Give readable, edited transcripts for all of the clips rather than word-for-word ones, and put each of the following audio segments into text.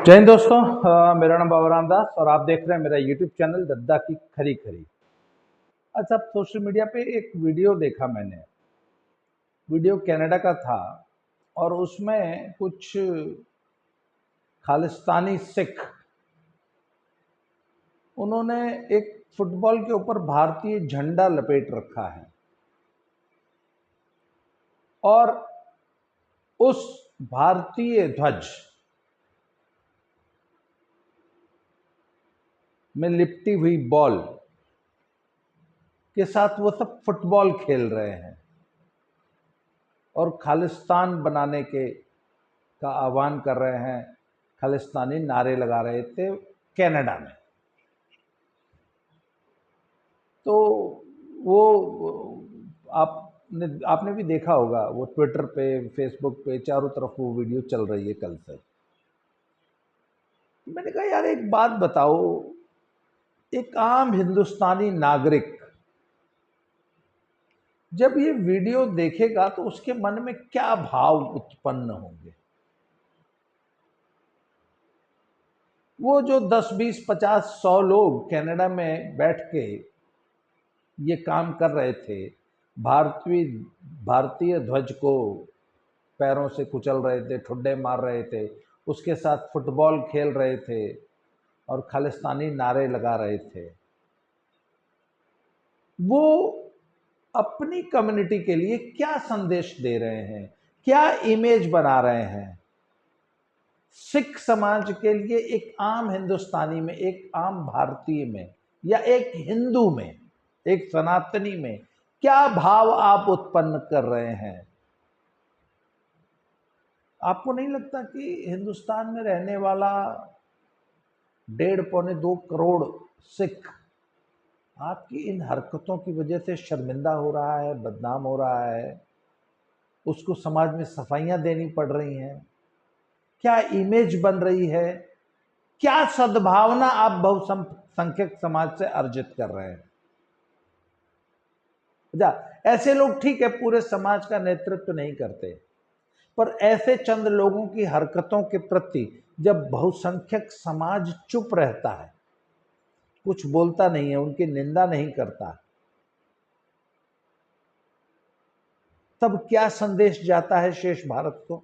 जय हिंद दोस्तों। मेरा नाम बाबा रामदास और आप देख रहे हैं मेरा यूट्यूब चैनल दद्दा की खरी खरी। अच्छा, सोशल मीडिया पे एक वीडियो देखा मैंने। वीडियो कनाडा का था और उसमें कुछ खालिस्तानी सिख, उन्होंने एक फुटबॉल के ऊपर भारतीय झंडा लपेट रखा है और उस भारतीय ध्वज में लिपटी हुई बॉल के साथ वो सब फुटबॉल खेल रहे हैं और खालिस्तान बनाने का आह्वान कर रहे हैं। खालिस्तानी नारे लगा रहे थे कनाडा में। तो वो आपने भी देखा होगा, वो ट्विटर पे, फेसबुक पे चारों तरफ वो वीडियो चल रही है कल से। मैंने कहा यार एक बात बताओ, एक आम हिंदुस्तानी नागरिक जब ये वीडियो देखेगा तो उसके मन में क्या भाव उत्पन्न होंगे। वो जो 10, 20, 50, 100 लोग कनाडा में बैठ के ये काम कर रहे थे, भारतीय ध्वज को पैरों से कुचल रहे थे, ठुड्डे मार रहे थे, उसके साथ फुटबॉल खेल रहे थे और खालिस्तानी नारे लगा रहे थे, वो अपनी कम्युनिटी के लिए क्या संदेश दे रहे हैं, क्या इमेज बना रहे हैं। सिख समाज के लिए एक आम हिंदुस्तानी में, एक आम भारतीय में, या एक हिंदू में, एक सनातनी में क्या भाव आप उत्पन्न कर रहे हैं। आपको नहीं लगता कि हिंदुस्तान में रहने वाला 1.5-2 करोड़ सिख आपकी इन हरकतों की वजह से शर्मिंदा हो रहा है, बदनाम हो रहा है, उसको समाज में सफाइयां देनी पड़ रही हैं, क्या इमेज बन रही है, क्या सद्भावना आप बहुसंख्यक समाज से अर्जित कर रहे हैं। ऐसे लोग ठीक है पूरे समाज का नेतृत्व नहीं करते, पर ऐसे चंद लोगों की हरकतों के प्रति जब बहुसंख्यक समाज चुप रहता है, कुछ बोलता नहीं है, उनकी निंदा नहीं करता, तब क्या संदेश जाता है शेष भारत को।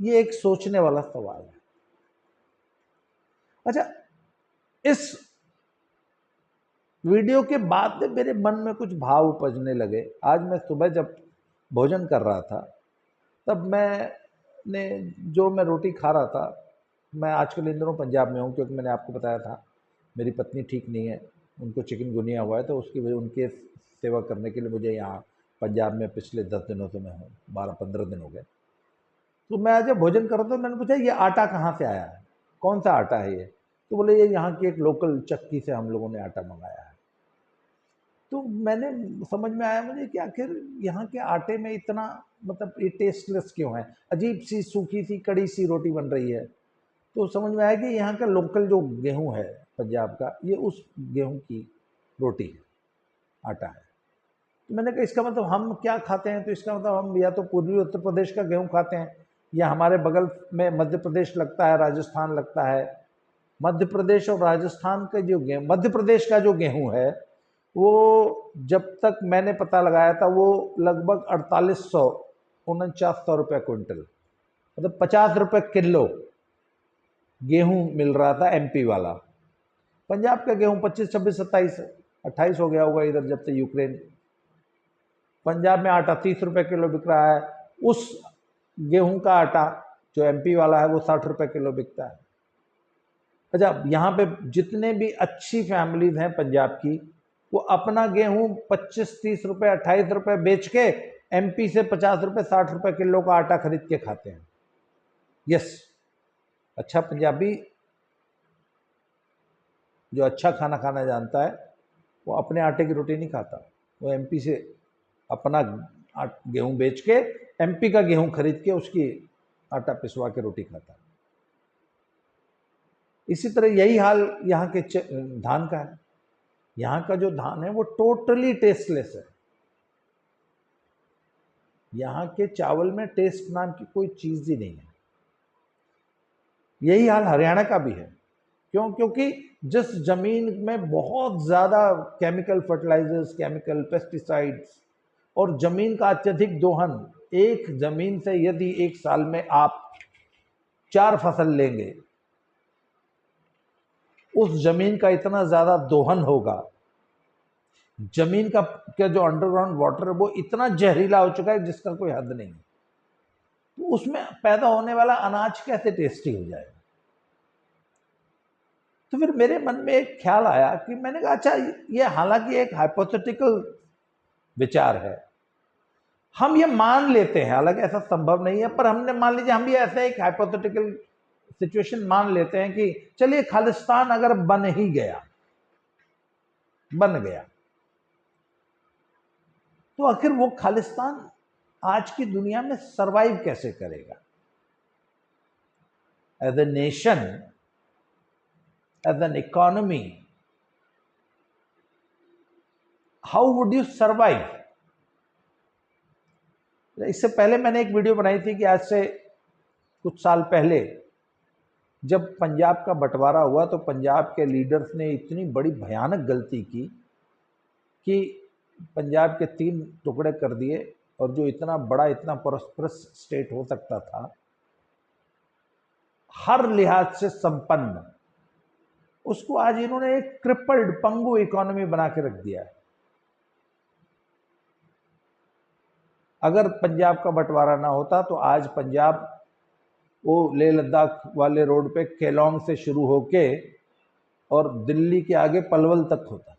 ये एक सोचने वाला सवाल है। अच्छा, इस वीडियो के बाद में मेरे मन में कुछ भाव उपजने लगे। आज मैं सुबह जब भोजन कर रहा था, तब मैं रोटी खा रहा था। मैं आजकल इन दिनों पंजाब में हूँ, क्योंकि मैंने आपको बताया था मेरी पत्नी ठीक नहीं है, उनको चिकनगुनिया हुआ है, तो उसकी वजह उनके सेवा करने के लिए मुझे यहाँ पंजाब में पिछले 10 दिनों से मैं हूँ, 12-15 दिन हो गए। तो मैं जब भोजन कर रहा था, मैंने पूछा ये आटा कहाँ से आया है, कौन सा आटा है ये। तो बोले ये यहाँ की एक लोकल चक्की से हम लोगों ने आटा मंगाया है। तो मैंने समझ में आया मुझे कि आखिर यहाँ के आटे में इतना, मतलब ये टेस्टलेस क्यों है, अजीब सी सूखी सी कड़ी सी रोटी बन रही है। तो समझ में आया कि यहाँ का लोकल जो गेहूँ है पंजाब का, ये उस गेहूँ की रोटी है, आटा है। तो मैंने कहा इसका मतलब हम क्या खाते हैं, तो इसका मतलब हम या तो पूर्वी उत्तर प्रदेश का गेहूँ खाते हैं, या हमारे बगल में मध्य प्रदेश लगता है, राजस्थान लगता है। मध्य प्रदेश और राजस्थान का जो गेहूँ, मध्य प्रदेश का जो गेहूँ है, वो जब तक मैंने पता लगाया था वो लगभग 4800-4900 रुपये क्विंटल, मतलब 50 रुपये किलो गेहूं मिल रहा था एमपी वाला। पंजाब का गेहूं 25, 26, 27, 28 हो गया होगा इधर जब से यूक्रेन। पंजाब में आटा 30 रुपये किलो बिक रहा है, उस गेहूं का आटा जो एमपी वाला है वो 60 रुपये किलो बिकता है। अच्छा, यहाँ पे जितने भी अच्छी फैमिलीज हैं पंजाब की, वो अपना गेहूं 25, 30 रुपये, 28 रुपये बेच के एमपी से 50 रुपये, 60 रुपये किलो का आटा खरीद के खाते हैं। यस, अच्छा पंजाबी जो अच्छा खाना खाना जानता है वो अपने आटे की रोटी नहीं खाता, वो एमपी से अपना गेहूं बेच के एमपी का गेहूं खरीद के उसकी आटा पिसवा के रोटी खाता है। इसी तरह यही हाल यहाँ के धान का है। यहाँ का जो धान है वो टोटली टेस्टलेस है। यहाँ के चावल में टेस्ट नाम की कोई चीज़ ही नहीं है। यही हाल हरियाणा का भी है। क्यों? क्योंकि जिस जमीन में बहुत ज्यादा केमिकल फर्टिलाइजर्स, केमिकल पेस्टिसाइड्स और जमीन का अत्यधिक दोहन, एक जमीन से यदि एक साल में आप 4 फसल लेंगे, उस जमीन का इतना ज्यादा दोहन होगा, जमीन का जो अंडरग्राउंड वाटर है वो इतना जहरीला हो चुका है जिसका कोई हद नहीं। तो उसमें पैदा होने वाला अनाज कैसे टेस्टी हो जाएगा? तो फिर मेरे मन में एक ख्याल आया कि मैंने कहा अच्छा, ये हालांकि एक हाइपोथेटिकल विचार है, हम ये मान लेते हैं, हालांकि ऐसा संभव नहीं है, पर हमने मान लीजिए हम भी ऐसा एक हाइपोथेटिकल सिचुएशन मान लेते हैं कि चलिए खालिस्तान अगर बन ही गया, बन गया, तो आखिर वो खालिस्तान आज की दुनिया में सरवाइव कैसे करेगा? As a nation, as an economy, how would you survive? इससे पहले मैंने एक वीडियो बनाई थी कि आज से कुछ साल पहले जब पंजाब का बंटवारा हुआ तो पंजाब के लीडर्स ने इतनी बड़ी भयानक गलती की कि पंजाब के 3 टुकड़े कर दिए, और जो इतना बड़ा, इतना प्रॉस्परस स्टेट हो सकता था, हर लिहाज से संपन्न, उसको आज इन्होंने एक क्रिपल्ड, पंगु इकोनॉमी बना के रख दिया है। अगर पंजाब का बंटवारा ना होता तो आज पंजाब वो लेह लद्दाख वाले रोड पे केलोंग से शुरू होके और दिल्ली के आगे पलवल तक होता।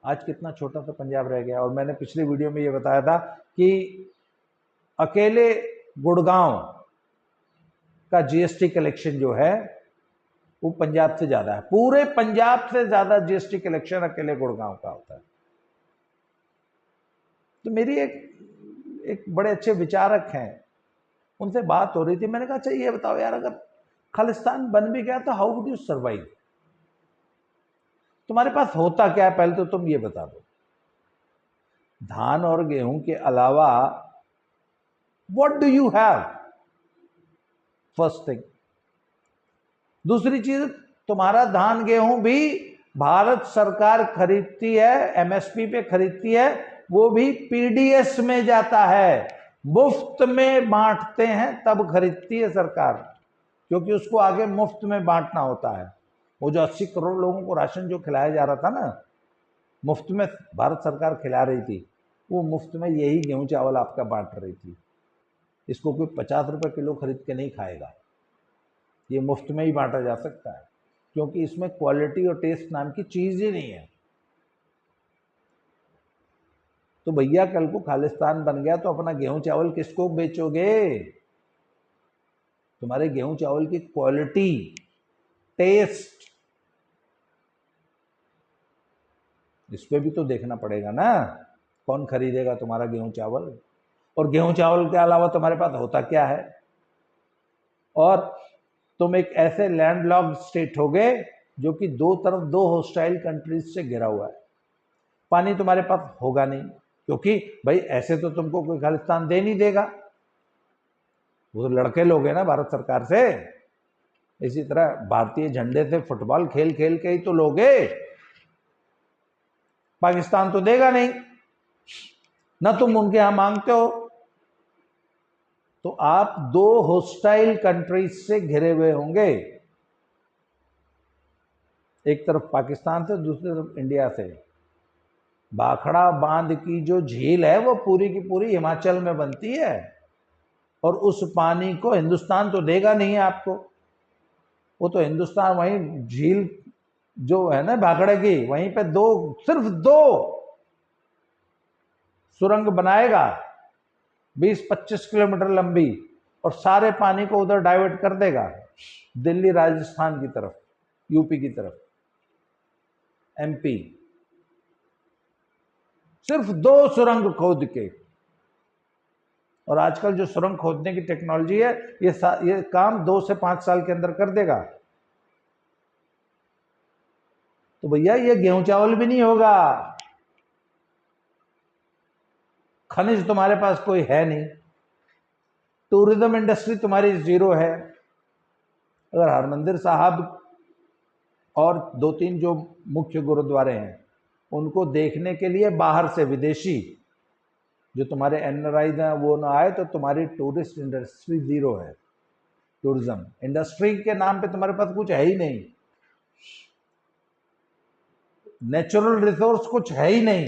आज कितना छोटा सा पंजाब रह गया। और मैंने पिछली वीडियो में ये बताया था कि अकेले गुड़गांव का जीएसटी कलेक्शन जो है वो पंजाब से ज्यादा है, पूरे पंजाब से ज्यादा जीएसटी कलेक्शन अकेले गुड़गांव का होता है। तो मेरी एक बड़े अच्छे विचारक हैं, उनसे बात हो रही थी, मैंने कहा अच्छा ये बताओ यार, अगर खालिस्तान बन भी गया तो हाउ वुड यू सर्वाइव? तुम्हारे पास होता क्या है पहले तो तुम ये बता दो। धान और गेहूं के अलावा what do you have? First thing. दूसरी चीज, तुम्हारा धान गेहूं भी भारत सरकार खरीदती है, एमएसपी पे खरीदती है, वो भी पीडीएस में जाता है, मुफ्त में बांटते हैं तब खरीदती है सरकार, क्योंकि उसको आगे मुफ्त में बांटना होता है। वो जो 80 करोड़ लोगों को राशन जो खिलाया जा रहा था ना, मुफ्त में भारत सरकार खिला रही थी, वो मुफ्त में यही गेहूं चावल आपका बांट रही थी। इसको कोई 50 रुपए किलो खरीद के नहीं खाएगा, ये मुफ्त में ही बांटा जा सकता है, क्योंकि इसमें क्वालिटी और टेस्ट नाम की चीज ही नहीं है। तो भैया कल को खालिस्तान बन गया तो अपना गेहूं चावल किसको बेचोगे? तुम्हारे गेहूं चावल की क्वालिटी, टेस्ट, इस पे भी तो देखना पड़ेगा ना, कौन खरीदेगा तुम्हारा गेहूं चावल? और गेहूं चावल के अलावा तुम्हारे पास होता क्या है? और तुम एक ऐसे लैंडलॉक्ड स्टेट हो गए जो कि दो तरफ 2 हॉस्टाइल कंट्रीज से घिरा हुआ है। पानी तुम्हारे पास होगा नहीं, क्योंकि भाई ऐसे तो तुमको कोई खालिस्तान दे नहीं देगा, वो तो लड़के लोग हैं ना भारत सरकार से। इसी तरह भारतीय झंडे से फुटबॉल खेल खेल के ही तो लोगे, पाकिस्तान तो देगा नहीं ना, तुम उनके यहां मांगते हो। तो आप 2 हॉस्टाइल कंट्रीज से घिरे हुए होंगे, एक तरफ पाकिस्तान से, दूसरी तरफ इंडिया से। भाखड़ा बांध की जो झील है वो पूरी की पूरी हिमाचल में बनती है, और उस पानी को हिंदुस्तान तो देगा नहीं आपको, वो तो हिंदुस्तान वहीं झील जो है ना भाखड़े की, वहीं पे सिर्फ दो सुरंग बनाएगा 20-25 किलोमीटर लंबी, और सारे पानी को उधर डाइवर्ट कर देगा दिल्ली, राजस्थान की तरफ, यूपी की तरफ, एमपी। सिर्फ 2 सुरंग खोद के। और आजकल जो सुरंग खोदने की टेक्नोलॉजी है, ये काम 2 से 5 साल के अंदर कर देगा। तो भैया ये गेहूं चावल भी नहीं होगा, खनिज तुम्हारे पास कोई है नहीं, टूरिज्म इंडस्ट्री तुम्हारी जीरो है। अगर हरमंदिर साहब और 2-3 जो मुख्य गुरुद्वारे हैं उनको देखने के लिए बाहर से विदेशी जो तुम्हारे एनआरआईज हैं वो ना आए तो तुम्हारी टूरिस्ट इंडस्ट्री जीरो है। टूरिज्म इंडस्ट्री के नाम पे तुम्हारे पास कुछ है ही नहीं, नेचुरल रिसोर्स कुछ है ही नहीं।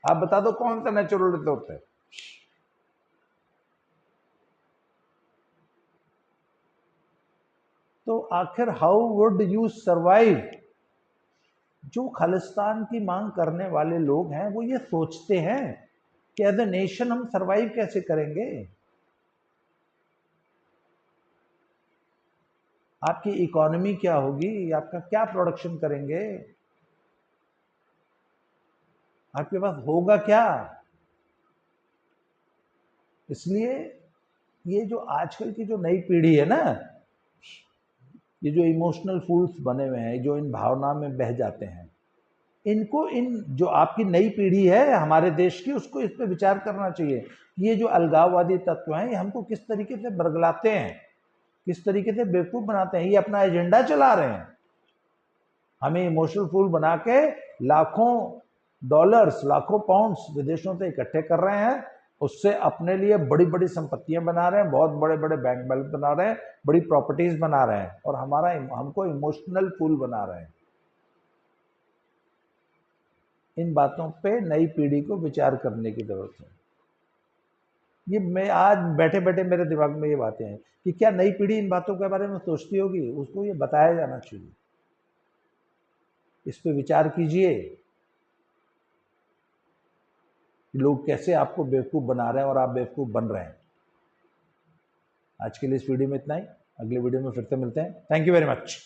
आप बता दो कौन सा नेचुरल रिसोर्स है? तो आखिर हाउ वुड यू सर्वाइव? जो खालिस्तान की मांग करने वाले लोग हैं वो ये सोचते हैं कि एज ए नेशन हम सर्वाइव कैसे करेंगे। आपकी इकोनॉमी क्या होगी, आपका क्या प्रोडक्शन करेंगे, आपके पास होगा क्या? इसलिए ये जो आजकल की जो नई पीढ़ी है ना, ये जो इमोशनल फूल्स बने हुए हैं, जो इन भावना में बह जाते हैं, इनको इन जो आपकी नई पीढ़ी है हमारे देश की उसको इस पे विचार करना चाहिए। ये जो अलगाववादी तत्व हैं ये हमको किस तरीके से बरगलाते हैं, किस तरीके से बेवकूफ बनाते हैं। ये अपना एजेंडा चला रहे हैं, हमें इमोशनल फूल बना के लाखों डॉलर्स लाखों पाउंड्स विदेशों से इकट्ठे कर रहे हैं, उससे अपने लिए बड़ी बड़ी संपत्तियां बना रहे हैं, बहुत बड़े बड़े बैंक बैलेंस बना रहे हैं, बड़ी प्रॉपर्टीज बना रहे हैं और हमको इमोशनल फूल बना रहे हैं। इन बातों पे नई पीढ़ी को विचार करने की जरूरत है। ये मैं आज बैठे बैठे मेरे दिमाग में ये बातें हैं कि क्या नई पीढ़ी इन बातों के बारे में सोचती होगी, उसको ये बताया जाना चाहिए। इस पे विचार कीजिए कि लोग कैसे आपको बेवकूफ़ बना रहे हैं और आप बेवकूफ़ बन रहे हैं। आज के लिए इस वीडियो में इतना ही, अगले वीडियो में फिर से मिलते हैं। Thank you very much.